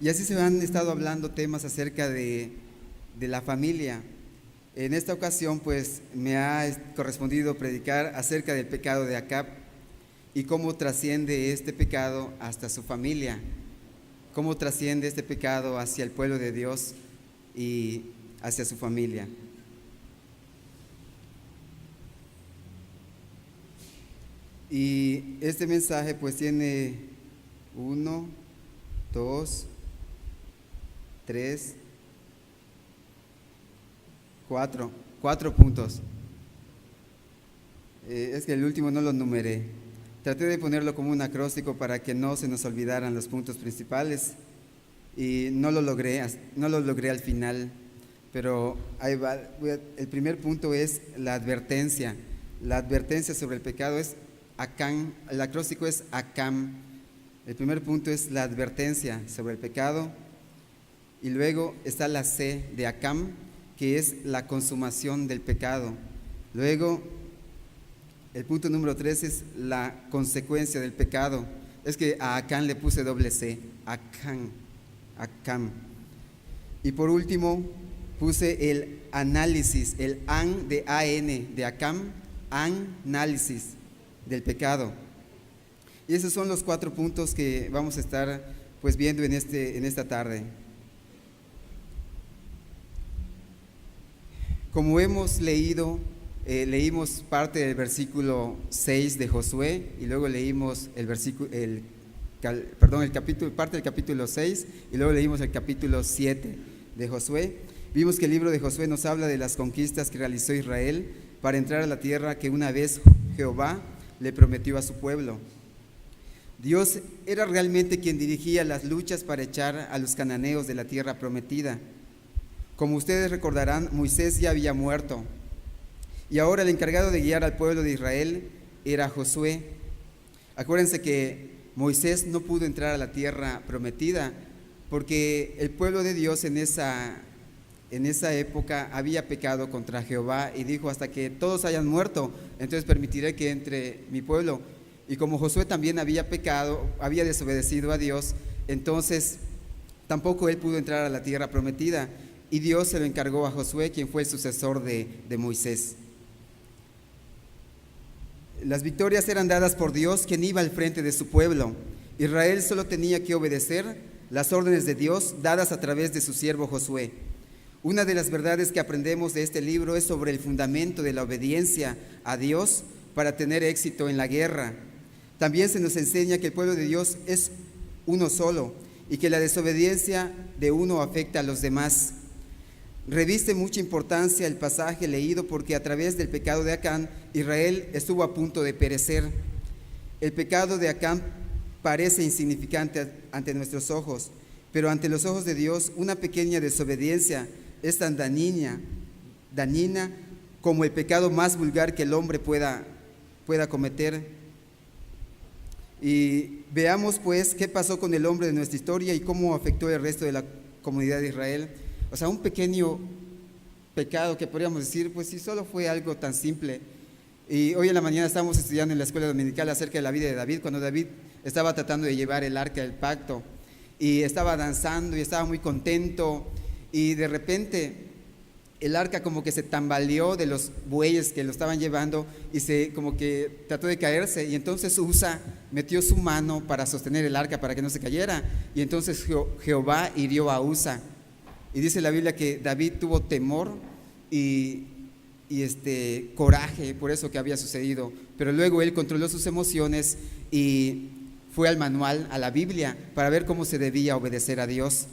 Y así se han estado hablando temas acerca de la familia. En esta ocasión, pues, me ha correspondido predicar acerca del pecado de Acab y cómo trasciende este pecado hasta su familia, cómo trasciende este pecado hacia el pueblo de Dios y hacia su familia. Y este mensaje pues tiene 1, 2, 3, 4 puntos. Es que el último no lo numeré. Traté de ponerlo como un acróstico para que no se nos olvidaran los puntos principales y no lo logré al final, pero ahí va. El primer punto es la advertencia. La advertencia sobre el pecado es Acam, el acróstico es Acam. El primer punto es la advertencia sobre el pecado, y luego está la C de Acam, que es la consumación del pecado. Luego, el punto número 3 es la consecuencia del pecado. Es que a Acam le puse doble C, Acam. Y por último, puse el análisis, el an de AN, de Acam, análisis del pecado. Y esos son los 4 puntos que vamos a estar pues viendo en esta tarde. Como hemos leído, leímos parte del versículo 6 de Josué y luego leímos parte del capítulo 6 y luego leímos el capítulo 7 de Josué. Vimos que el libro de Josué nos habla de las conquistas que realizó Israel para entrar a la tierra que una vez Jehová le prometió a su pueblo. Dios era realmente quien dirigía las luchas para echar a los cananeos de la tierra prometida. Como ustedes recordarán, Moisés ya había muerto y ahora el encargado de guiar al pueblo de Israel era Josué. Acuérdense que Moisés no pudo entrar a la tierra prometida porque el pueblo de Dios en esa época había pecado contra Jehová y dijo: hasta que todos hayan muerto, entonces permitiré que entre mi pueblo. Y como Josué también había pecado, había desobedecido a Dios, entonces tampoco él pudo entrar a la tierra prometida, y Dios se lo encargó a Josué, quien fue el sucesor de Moisés. Las victorias eran dadas por Dios, quien iba al frente de su pueblo. Israel solo tenía que obedecer las órdenes de Dios dadas a través de su siervo Josué. Una de las verdades que aprendemos de este libro es sobre el fundamento de la obediencia a Dios para tener éxito en la guerra. También se nos enseña que el pueblo de Dios es uno solo y que la desobediencia de uno afecta a los demás. Reviste mucha importancia el pasaje leído porque a través del pecado de Acán, Israel estuvo a punto de perecer. El pecado de Acán parece insignificante ante nuestros ojos, pero ante los ojos de Dios, una pequeña desobediencia es tan dañina como el pecado más vulgar que el hombre pueda cometer. Y veamos pues qué pasó con el hombre de nuestra historia y cómo afectó el resto de la comunidad de Israel. O sea, un pequeño pecado que podríamos decir, pues si solo fue algo tan simple. Y hoy en la mañana estábamos estudiando en la escuela dominical acerca de la vida de David, cuando David estaba tratando de llevar el arca del pacto y estaba danzando y estaba muy contento, y de repente el arca como que se tambaleó de los bueyes que lo estaban llevando y se como que trató de caerse, y entonces Usa metió su mano para sostener el arca para que no se cayera, y entonces Jehová hirió a Usa. Y dice la Biblia que David tuvo temor y coraje por eso que había sucedido, pero luego él controló sus emociones y fue al manual, a la Biblia, para ver cómo se debía obedecer a Dios.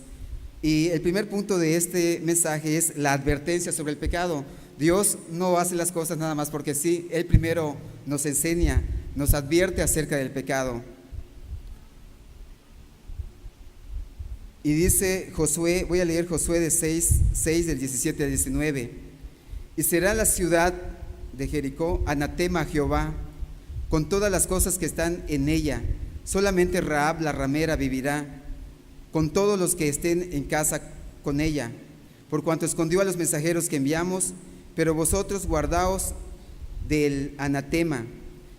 Y el primer punto de este mensaje es la advertencia sobre el pecado. Dios no hace las cosas nada más porque sí, Él primero nos enseña, nos advierte acerca del pecado. Y dice Josué, voy a leer Josué de 6 del 17 al 19. Y será la ciudad de Jericó anatema a Jehová, con todas las cosas que están en ella. Solamente Rahab la ramera vivirá, con todos los que estén en casa con ella, por cuanto escondió a los mensajeros que enviamos. Pero vosotros guardaos del anatema,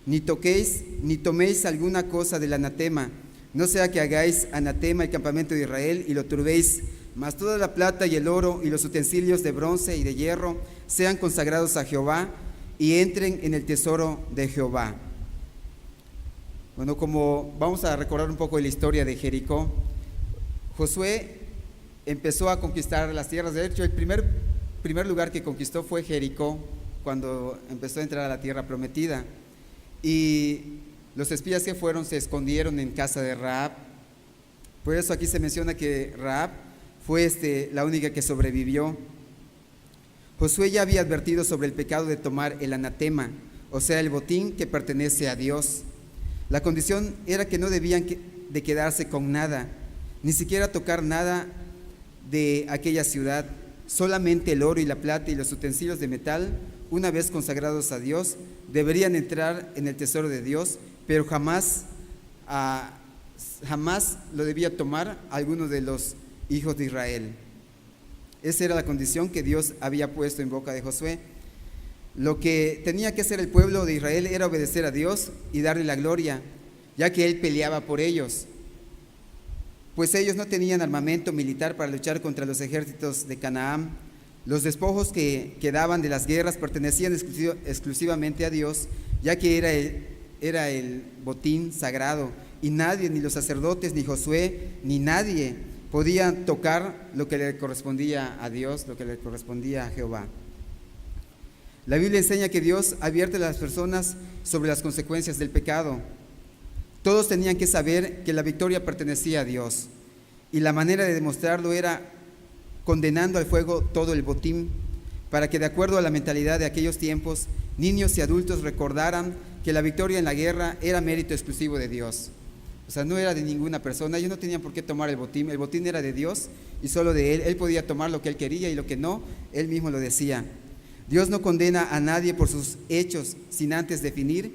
ni toquéis ni toméis alguna cosa del anatema, No sea que hagáis anatema el campamento de Israel y lo turbéis, mas toda la plata y el oro y los utensilios de bronce y de hierro sean consagrados a Jehová y entren en el tesoro de Jehová. Bueno, como vamos a recordar un poco de la historia de Jericó, Josué empezó a conquistar las tierras. De hecho, el primer lugar que conquistó fue Jericó, cuando empezó a entrar a la tierra prometida. Y los espías que fueron se escondieron en casa de Rahab. Por eso aquí se menciona que Rahab fue la única que sobrevivió. Josué ya había advertido sobre el pecado de tomar el anatema, o sea, el botín que pertenece a Dios. La condición era que no debían de quedarse con nada, ni siquiera tocar nada de aquella ciudad. Solamente el oro y la plata y los utensilios de metal, una vez consagrados a Dios, deberían entrar en el tesoro de Dios, pero jamás lo debía tomar alguno de los hijos de Israel. Esa era la condición que Dios había puesto en boca de Josué. Lo que tenía que hacer el pueblo de Israel era obedecer a Dios y darle la gloria, ya que Él peleaba por ellos, pues ellos no tenían armamento militar para luchar contra los ejércitos de Canaán. Los despojos que quedaban de las guerras pertenecían exclusivamente a Dios, ya que era el botín sagrado, y nadie, ni los sacerdotes, ni Josué, ni nadie podían tocar lo que le correspondía a Dios, lo que le correspondía a Jehová. La Biblia enseña que Dios advierte a las personas sobre las consecuencias del pecado. Todos tenían que saber que la victoria pertenecía a Dios, y la manera de demostrarlo era condenando al fuego todo el botín, para que, de acuerdo a la mentalidad de aquellos tiempos, niños y adultos recordaran que la victoria en la guerra era mérito exclusivo de Dios. O sea, no era de ninguna persona. Ellos no tenían por qué tomar el botín era de Dios y solo de Él. Él podía tomar lo que Él quería, y lo que no, Él mismo lo decía. Dios no condena a nadie por sus hechos sin antes definir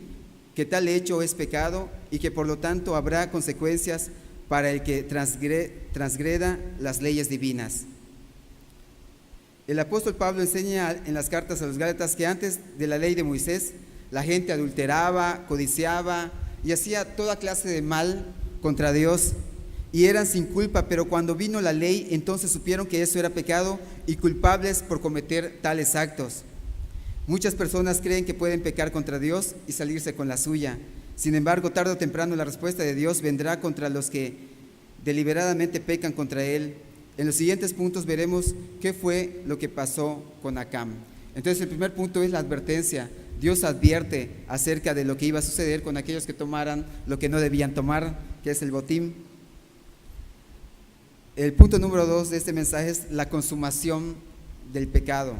que tal hecho es pecado y que por lo tanto habrá consecuencias para el que transgreda las leyes divinas. El apóstol Pablo enseña en las cartas a los Gálatas que antes de la ley de Moisés la gente adulteraba, codiciaba y hacía toda clase de mal contra Dios, y eran sin culpa, pero cuando vino la ley, entonces supieron que eso era pecado y culpables por cometer tales actos. Muchas personas creen que pueden pecar contra Dios y salirse con la suya. Sin embargo, tarde o temprano la respuesta de Dios vendrá contra los que deliberadamente pecan contra Él. En los siguientes puntos veremos qué fue lo que pasó con Acán. Entonces, el primer punto es la advertencia. Dios advierte acerca de lo que iba a suceder con aquellos que tomaran lo que no debían tomar, que es el botín. El punto número 2 de este mensaje es la consumación del pecado.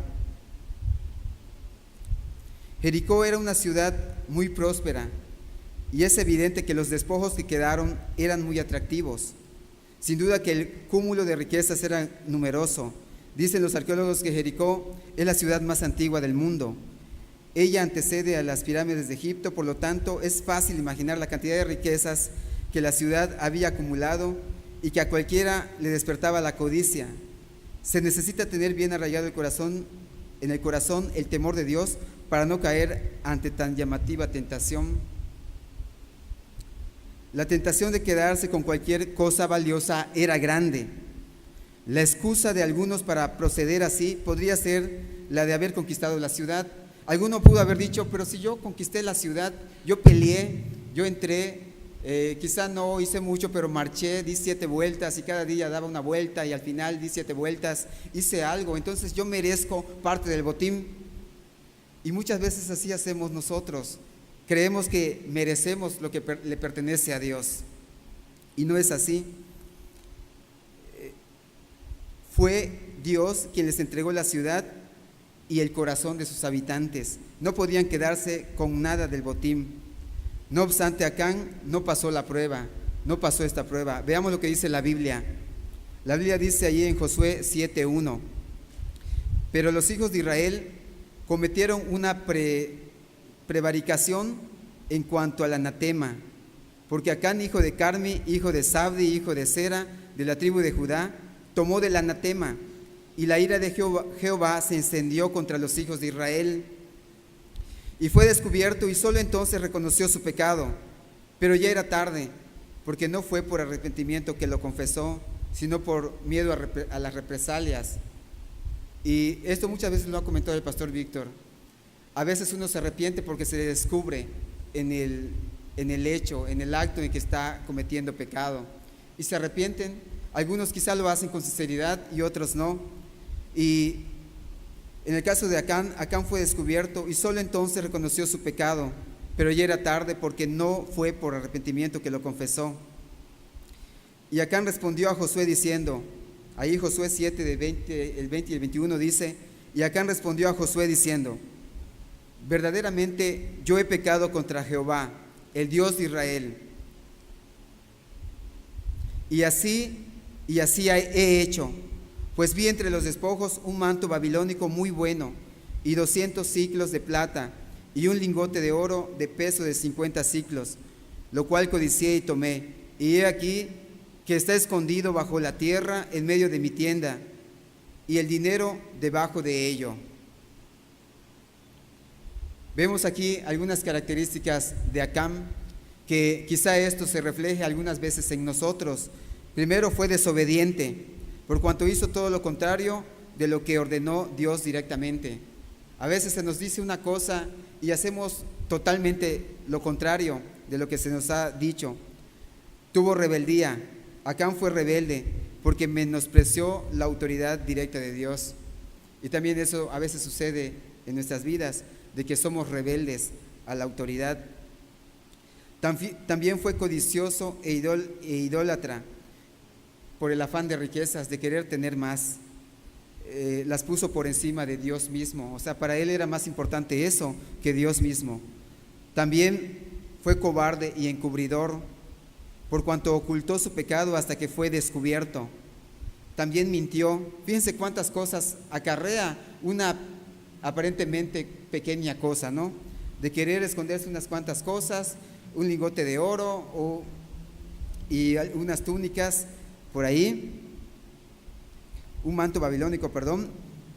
Jericó era una ciudad muy próspera, y es evidente que los despojos que quedaron eran muy atractivos. Sin duda que el cúmulo de riquezas era numeroso. Dicen los arqueólogos que Jericó es la ciudad más antigua del mundo. Ella antecede a las pirámides de Egipto, por lo tanto es fácil imaginar la cantidad de riquezas que la ciudad había acumulado y que a cualquiera le despertaba la codicia. Se necesita tener bien arraigado en el corazón el temor de Dios para no caer ante tan llamativa tentación. La tentación de quedarse con cualquier cosa valiosa era grande. La excusa de algunos para proceder así podría ser la de haber conquistado la ciudad. Alguno pudo haber dicho: pero si yo conquisté la ciudad, yo peleé, yo entré, quizá no hice mucho, pero marché, di 7 vueltas y cada día daba una vuelta y al final di 7 vueltas, hice algo, entonces yo merezco parte del botín. Y muchas veces así hacemos nosotros. Creemos que merecemos lo que le pertenece a Dios, y no es así. Fue Dios quien les entregó la ciudad y el corazón de sus habitantes. No podían quedarse con nada del botín. No obstante, Acán no pasó la prueba, no pasó esta prueba. Veamos lo que dice la Biblia. La Biblia dice allí en Josué 7:1: pero los hijos de Israel cometieron una prevaricación en cuanto al anatema, porque Acán, hijo de Carmi, hijo de Sabdi, hijo de Sera, de la tribu de Judá, tomó del anatema, y la ira de Jehová se encendió contra los hijos de Israel. Y fue descubierto, y solo entonces reconoció su pecado, pero ya era tarde, porque no fue por arrepentimiento que lo confesó, sino por miedo a las represalias. Y esto muchas veces lo ha comentado el pastor Víctor. A veces uno se arrepiente porque se le descubre en el hecho, en el acto en que está cometiendo pecado. Y se arrepienten. Algunos quizá lo hacen con sinceridad y otros no. Y en el caso de Acán fue descubierto y solo entonces reconoció su pecado, pero ya era tarde porque no fue por arrepentimiento que lo confesó. Y Acán respondió a Josué diciendo, ahí Josué 7, el 20 y el 21 dice, y Acán respondió a Josué diciendo, verdaderamente yo he pecado contra Jehová, el Dios de Israel. Y así he hecho, pues vi entre los despojos un manto babilónico muy bueno, y 200 siclos de plata, y un lingote de oro de peso de 50 siclos, lo cual codicié y tomé. Y he aquí que está escondido bajo la tierra en medio de mi tienda, y el dinero debajo de ello. Vemos aquí algunas características de Acán, que quizá esto se refleje algunas veces en nosotros. Primero, fue desobediente, por cuanto hizo todo lo contrario de lo que ordenó Dios directamente. A veces se nos dice una cosa y hacemos totalmente lo contrario de lo que se nos ha dicho. Tuvo rebeldía. Acán fue rebelde porque menospreció la autoridad directa de Dios. Y también eso a veces sucede en nuestras vidas, de que somos rebeldes a la autoridad. También fue codicioso e idólatra por el afán de riquezas, de querer tener más. Las puso por encima de Dios mismo. O sea, para él era más importante eso que Dios mismo. También fue cobarde y encubridor, por cuanto ocultó su pecado hasta que fue descubierto. También mintió. Fíjense cuántas cosas acarrea una aparentemente pequeña cosa, ¿no? De querer esconderse unas cuantas cosas, un lingote de oro y unas túnicas por ahí, un manto babilónico,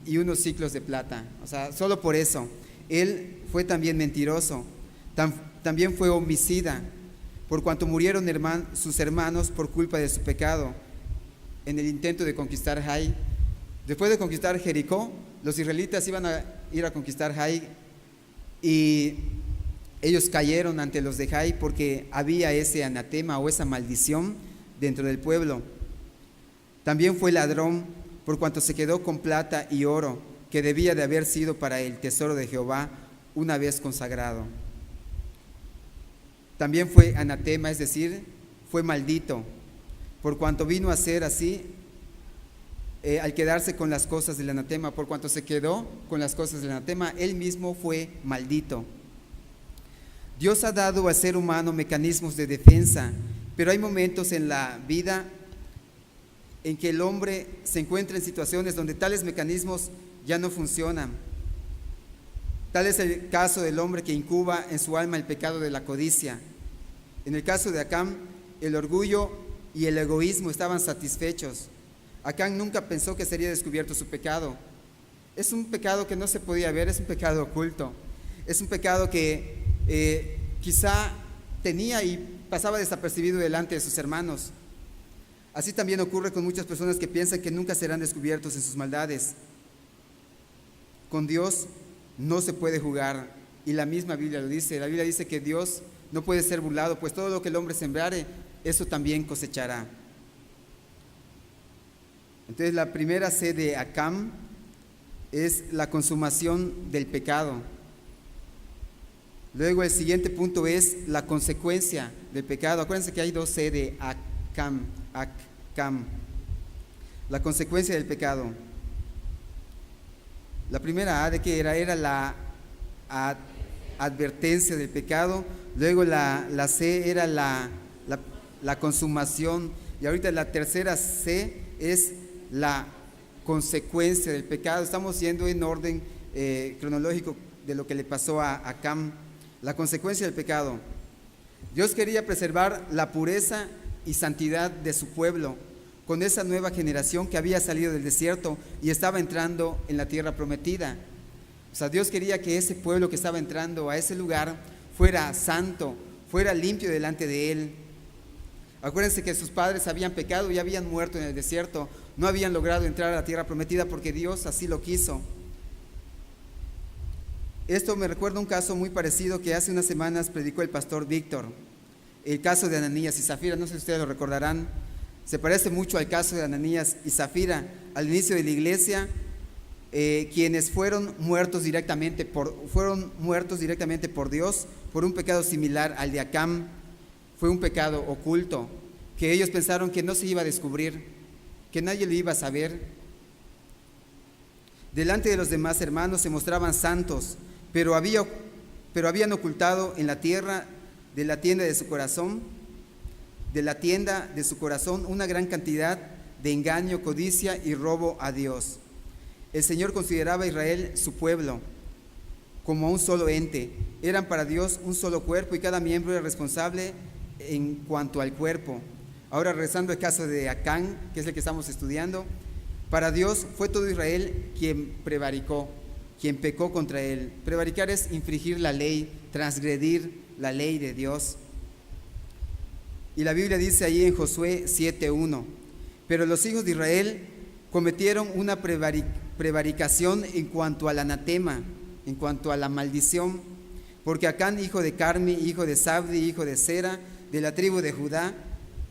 y unos siclos de plata. O sea, solo por eso. Él fue también mentiroso, también fue homicida, por cuanto murieron sus hermanos por culpa de su pecado en el intento de conquistar Jai. Después de conquistar Jericó, los israelitas iban a ir a conquistar Jai y ellos cayeron ante los de Jai porque había ese anatema o esa maldición dentro del pueblo. También fue ladrón, por cuanto se quedó con plata y oro que debía de haber sido para el tesoro de Jehová una vez consagrado. También fue anatema, es decir, fue maldito, por cuanto vino a ser así al quedarse con las cosas del anatema. Por cuanto se quedó con las cosas del anatema, él mismo fue maldito. Dios ha dado al ser humano mecanismos de defensa, pero hay momentos en la vida en que el hombre se encuentra en situaciones donde tales mecanismos ya no funcionan. Tal es el caso del hombre que incuba en su alma el pecado de la codicia. En el caso de Acán, el orgullo y el egoísmo estaban satisfechos. Acán nunca pensó que sería descubierto su pecado. Es un pecado que no se podía ver, es un pecado oculto. Es un pecado que quizá tenía y pasaba desapercibido delante de sus hermanos. Así también ocurre con muchas personas que piensan que nunca serán descubiertos en sus maldades. Con Dios no se puede jugar, y la misma Biblia lo dice. La Biblia dice que Dios no puede ser burlado, pues todo lo que el hombre sembrare, eso también cosechará. Entonces, la primera C de Acán es la consumación del pecado. Luego el siguiente punto es la consecuencia del pecado. Acuérdense que hay dos C de Acán. La consecuencia del pecado. La primera A de que era la advertencia del pecado. Luego la C era la consumación. Y ahorita la tercera C es la consecuencia del pecado. Estamos yendo en orden cronológico de lo que le pasó a Acán. La consecuencia del pecado. Dios quería preservar la pureza y santidad de su pueblo con esa nueva generación que había salido del desierto y estaba entrando en la tierra prometida. O sea, Dios quería que ese pueblo que estaba entrando a ese lugar fuera santo, fuera limpio delante de Él. Acuérdense que sus padres habían pecado y habían muerto en el desierto, no habían logrado entrar a la tierra prometida porque Dios así lo quiso. Esto me recuerda un caso muy parecido que hace unas semanas predicó el pastor Víctor, el caso de Ananías y Zafira. No sé si ustedes lo recordarán, se parece mucho al caso de Ananías y Zafira al inicio de la iglesia, quienes fueron muertos directamente por Dios por un pecado similar al de Acán. Fue un pecado oculto que ellos pensaron que no se iba a descubrir, que nadie lo iba a saber. Delante de los demás hermanos se mostraban santos, pero habían ocultado en la tierra de la tienda de su corazón una gran cantidad de engaño, codicia y robo a Dios. El Señor consideraba a Israel su pueblo como un solo ente. Eran para Dios un solo cuerpo y cada miembro era responsable en cuanto al cuerpo. Ahora, regresando al caso de Acán, que es el que estamos estudiando, para Dios fue todo Israel quien prevaricó, quien pecó contra él. Prevaricar es infringir la ley, transgredir la ley de Dios. Y la Biblia dice ahí en Josué 7:1: pero los hijos de Israel cometieron una prevaricación en cuanto al anatema, en cuanto a la maldición, porque Acán, hijo de Carmi, hijo de Zabdi, hijo de Zera, de la tribu de Judá,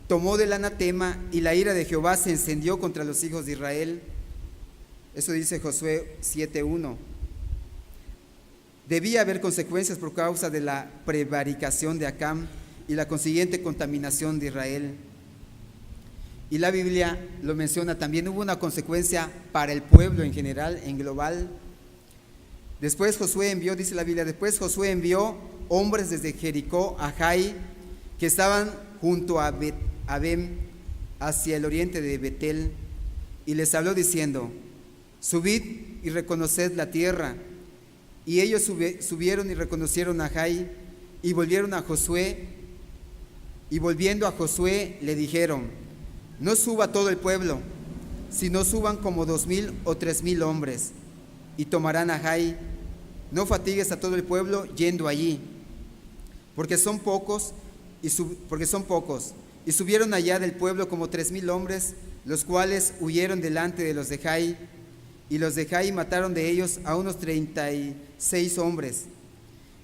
tomó del anatema y la ira de Jehová se encendió contra los hijos de Israel. Eso dice Josué 7:1. Debía haber consecuencias por causa de la prevaricación de Acán y la consiguiente contaminación de Israel. Y la Biblia lo menciona también, hubo una consecuencia para el pueblo en general, en global. Después Josué envió, dice la Biblia, después Josué envió hombres desde Jericó a Jai, que estaban junto a Abem, hacia el oriente de Betel, y les habló diciendo: subid y reconoced la tierra. Y ellos subieron y reconocieron a Jai, y volvieron a Josué, y volviendo a Josué le dijeron: no suba todo el pueblo, sino suban como 2,000 o 3,000 hombres, y tomarán a Jai. No fatigues a todo el pueblo yendo allí, porque son pocos, y subieron allá del pueblo como 3,000 hombres, los cuales huyeron delante de los de Jai, y los de Jai mataron de ellos a unos 36 hombres,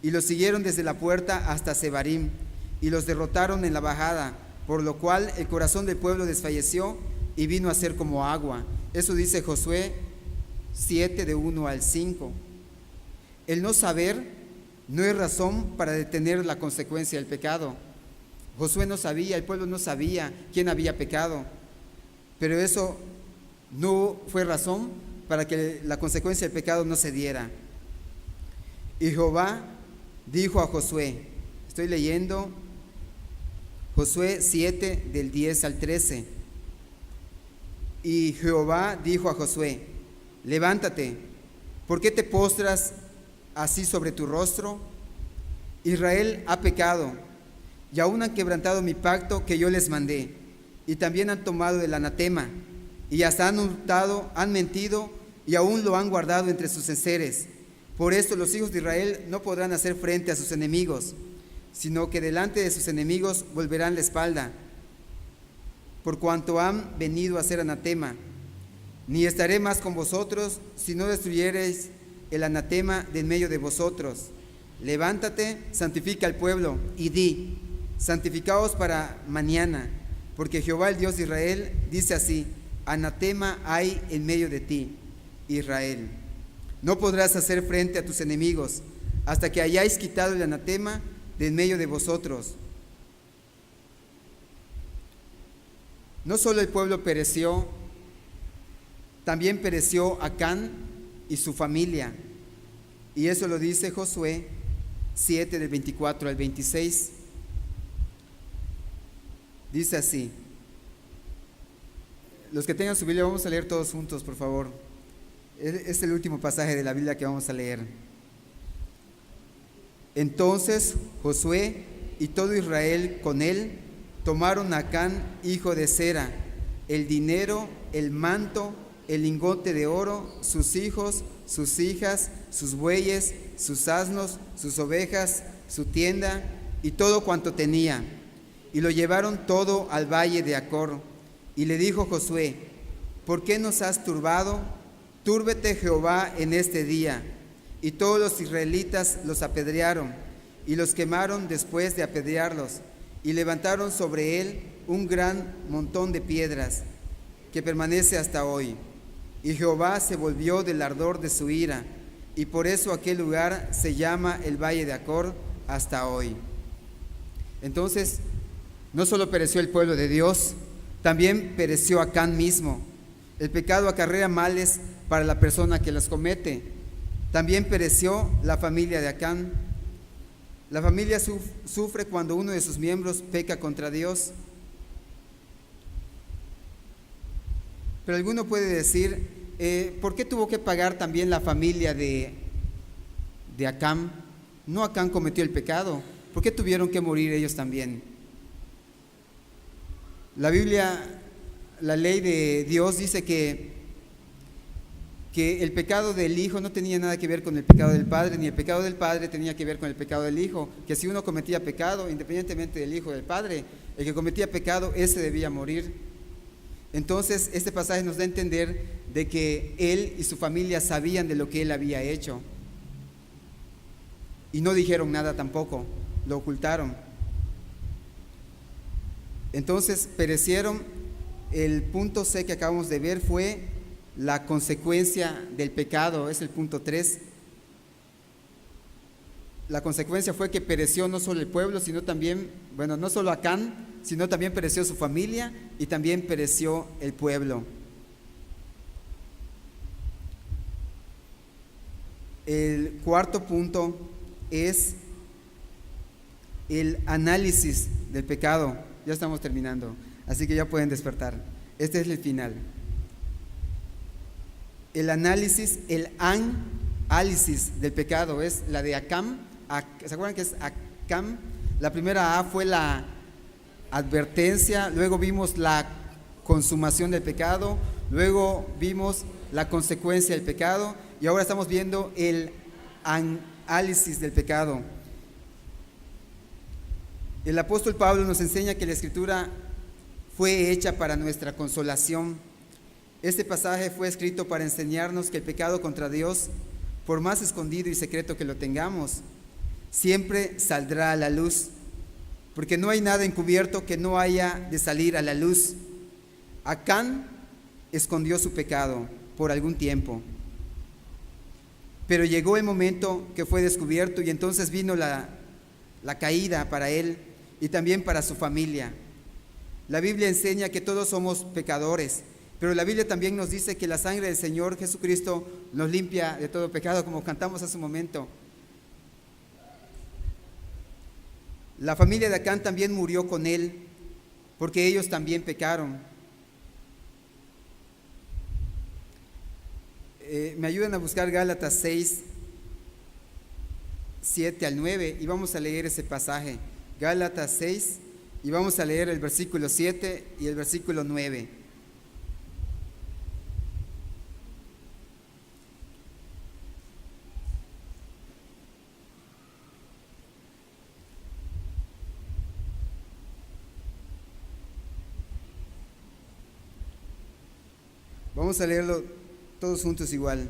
y los siguieron desde la puerta hasta Sebarim, y los derrotaron en la bajada, por lo cual el corazón del pueblo desfalleció y vino a ser como agua. Eso dice Josué 7, de 1 al 5. El no saber no es razón para detener la consecuencia del pecado. Josué no sabía, el pueblo no sabía quién había pecado, pero eso no fue razón para que la consecuencia del pecado no se diera. Y Jehová dijo a Josué, estoy leyendo Josué 7, del 10 al 13. Y Jehová dijo a Josué: levántate, ¿por qué te postras así sobre tu rostro? Israel ha pecado, y aún han quebrantado mi pacto que yo les mandé, y también han tomado el anatema, y hasta han hurtado, han mentido, y aún lo han guardado entre sus enseres. Por esto los hijos de Israel no podrán hacer frente a sus enemigos, sino que delante de sus enemigos volverán la espalda, por cuanto han venido a hacer anatema. Ni estaré más con vosotros, si no destruyereis el anatema de en medio de vosotros. Levántate, santifica al pueblo, y di: santificaos para mañana, porque Jehová el Dios de Israel dice así: anatema hay en medio de ti, Israel. No podrás hacer frente a tus enemigos hasta que hayáis quitado el anatema de en medio de vosotros. No solo el pueblo pereció, también pereció Acán y su familia. Y eso lo dice Josué 7, del 24 al 26. Dice así. Los que tengan su Biblia, vamos a leer todos juntos, por favor. Es el último pasaje de la Biblia que vamos a leer. Entonces Josué y todo Israel con él tomaron a Acán, hijo de Zera, el dinero, el manto, el lingote de oro, sus hijos, sus hijas, sus bueyes, sus asnos, sus ovejas, su tienda y todo cuanto tenía. y lo llevaron todo al valle de Acor. Y le dijo Josué: ¿por qué nos has turbado? Túrbete Jehová en este día. Y todos los israelitas los apedrearon y los quemaron después de apedrearlos, y levantaron sobre él un gran montón de piedras que permanece hasta hoy. Y Jehová se volvió del ardor de su ira, y por eso aquel lugar se llama el Valle de Acor hasta hoy. Entonces, no solo pereció el pueblo de Dios, también pereció Acán mismo. El pecado acarrea males para la persona que las comete. También pereció la familia de Acán. La familia sufre cuando uno de sus miembros peca contra Dios. Pero alguno puede decir, ¿por qué tuvo que pagar también la familia de Acán? No Acán cometió el pecado. ¿Por qué tuvieron que morir ellos también? La Biblia, la ley de Dios dice que el pecado del hijo no tenía nada que ver con el pecado del padre, ni el pecado del padre tenía que ver con el pecado del hijo, que si uno cometía pecado, independientemente del hijo o del padre, el que cometía pecado, ese debía morir. Entonces, este pasaje nos da a entender de que él y su familia sabían de lo que él había hecho, y no dijeron nada tampoco, lo ocultaron. Entonces, perecieron. El punto C que acabamos de ver fue la consecuencia del pecado, es el punto 3. La consecuencia fue que pereció no solo el pueblo, sino también, no solo Acán, sino también pereció su familia y también pereció el pueblo. El cuarto punto es el análisis del pecado. Ya estamos terminando, así que ya pueden despertar. Este es el final. El análisis, el análisis del pecado es la de Acán. ¿Se acuerdan que es Acán? La primera A fue la advertencia, luego vimos la consumación del pecado, luego vimos la consecuencia del pecado y ahora estamos viendo el análisis del pecado. El apóstol Pablo nos enseña que la Escritura fue hecha para nuestra consolación. Este pasaje fue escrito para enseñarnos que el pecado contra Dios, por más escondido y secreto que lo tengamos, siempre saldrá a la luz, porque no hay nada encubierto que no haya de salir a la luz. Acán escondió su pecado por algún tiempo, pero llegó el momento que fue descubierto y entonces vino la caída para él y también para su familia. La Biblia enseña que todos somos pecadores, pero la Biblia también nos dice que la sangre del Señor Jesucristo nos limpia de todo pecado, como cantamos hace un momento. La familia de Acán también murió con él, porque ellos también pecaron. Me ayudan a buscar Gálatas 6, 7 al 9 y vamos a leer ese pasaje. Gálatas 6 y vamos a leer el versículo 7 y el versículo 9. Vamos a leerlo todos juntos igual.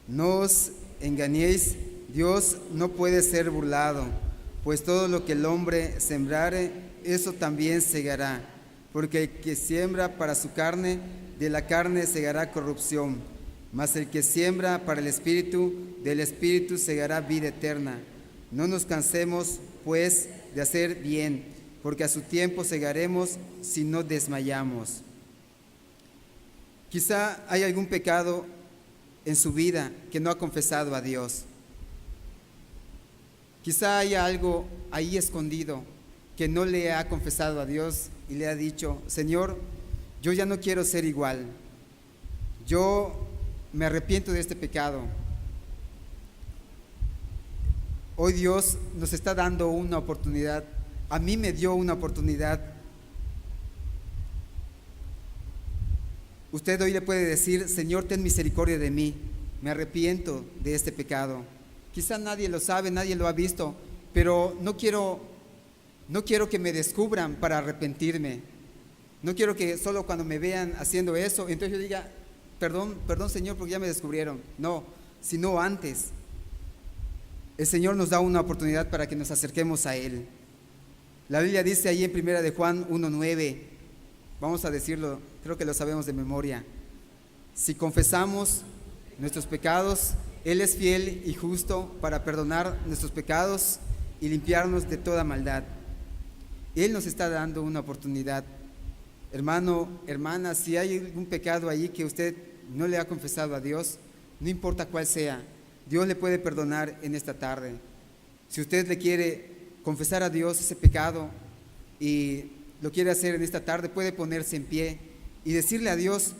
No os engañéis, Dios no puede ser burlado, pues todo lo que el hombre sembrare, eso también segará. Porque el que siembra para su carne, de la carne segará corrupción, mas el que siembra para el Espíritu, del Espíritu segará vida eterna. No nos cansemos, pues, de hacer bien, porque a su tiempo segaremos si no desmayamos. Quizá hay algún pecado en su vida que no ha confesado a Dios. Quizá haya algo ahí escondido que no le ha confesado a Dios y le ha dicho: Señor, yo ya no quiero ser igual. Yo me arrepiento de este pecado. Hoy Dios nos está dando una oportunidad. A mí me dio una oportunidad. Usted hoy le puede decir: Señor, ten misericordia de mí, me arrepiento de este pecado. Quizá nadie lo sabe, nadie lo ha visto, pero no quiero No quiero que me descubran para arrepentirme. No quiero que solo cuando me vean haciendo eso, entonces yo diga, perdón, perdón Señor, porque ya me descubrieron. No, sino antes. El Señor nos da una oportunidad para que nos acerquemos a Él. La Biblia dice ahí en 1 de Juan 1:9, vamos a decirlo, creo que lo sabemos de memoria. Si confesamos nuestros pecados, Él es fiel y justo para perdonar nuestros pecados y limpiarnos de toda maldad. Él nos está dando una oportunidad. Hermano, hermana, si hay algún pecado allí que usted no le ha confesado a Dios, no importa cuál sea, Dios le puede perdonar en esta tarde. Si usted le quiere confesar a Dios ese pecado y lo quiere hacer en esta tarde, puede ponerse en pie y decirle a Dios,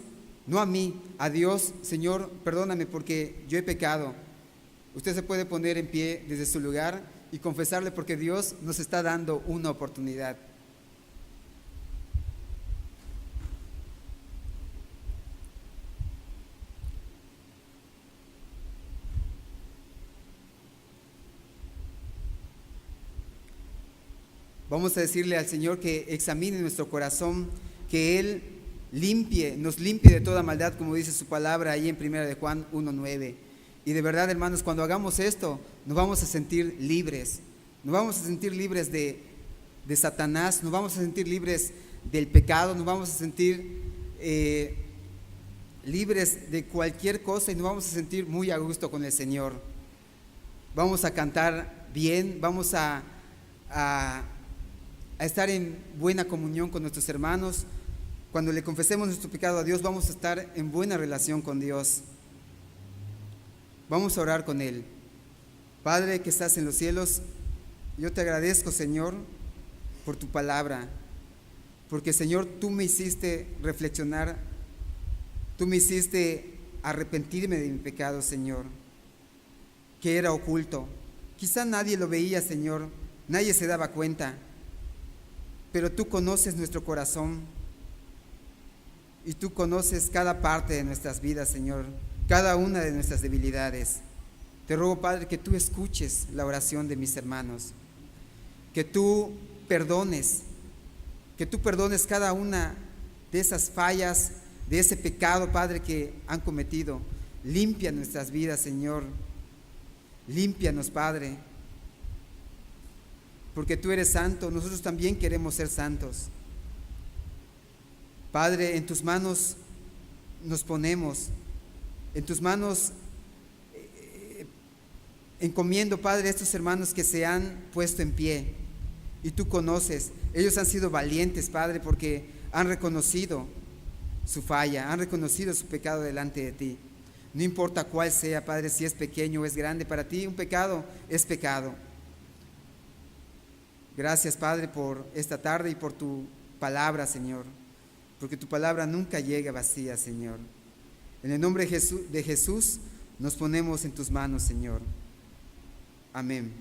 no a mí, a Dios, Señor, perdóname porque yo he pecado. Usted se puede poner en pie desde su lugar y confesarle, porque Dios nos está dando una oportunidad. Vamos a decirle al Señor que examine nuestro corazón, que Él nos limpie de toda maldad, como dice su palabra ahí en 1 de Juan 1:9. Y de verdad, hermanos, cuando hagamos esto, nos vamos a sentir libres. Nos vamos a sentir libres de Satanás, nos vamos a sentir libres del pecado, nos vamos a sentir libres de cualquier cosa y nos vamos a sentir muy a gusto con el Señor. Vamos a cantar bien, vamos a estar en buena comunión con nuestros hermanos. Cuando le confesemos nuestro pecado a Dios, vamos a estar en buena relación con Dios. Vamos a orar con Él. Padre que estás en los cielos, yo te agradezco, Señor, por tu palabra, porque, Señor, tú me hiciste reflexionar, tú me hiciste arrepentirme de mi pecado, Señor, que era oculto. Quizá nadie lo veía, Señor, nadie se daba cuenta, pero tú conoces nuestro corazón y tú conoces cada parte de nuestras vidas, Señor, cada una de nuestras debilidades. Te ruego, Padre, que tú escuches la oración de mis hermanos, que tú perdones cada una de esas fallas, de ese pecado, Padre, que han cometido. Limpia nuestras vidas, Señor. Límpianos, Padre, porque tú eres santo, nosotros también queremos ser santos. Padre, en tus manos nos ponemos, en tus manos encomiendo, Padre, a estos hermanos que se han puesto en pie, y tú conoces, ellos han sido valientes, Padre, porque han reconocido su falla, han reconocido su pecado delante de ti. No importa cuál sea, Padre, si es pequeño o es grande, para ti un pecado es pecado. Gracias, Padre, por esta tarde y por tu palabra, Señor, porque tu palabra nunca llega vacía, Señor. En el nombre de Jesús nos ponemos en tus manos, Señor. Amén.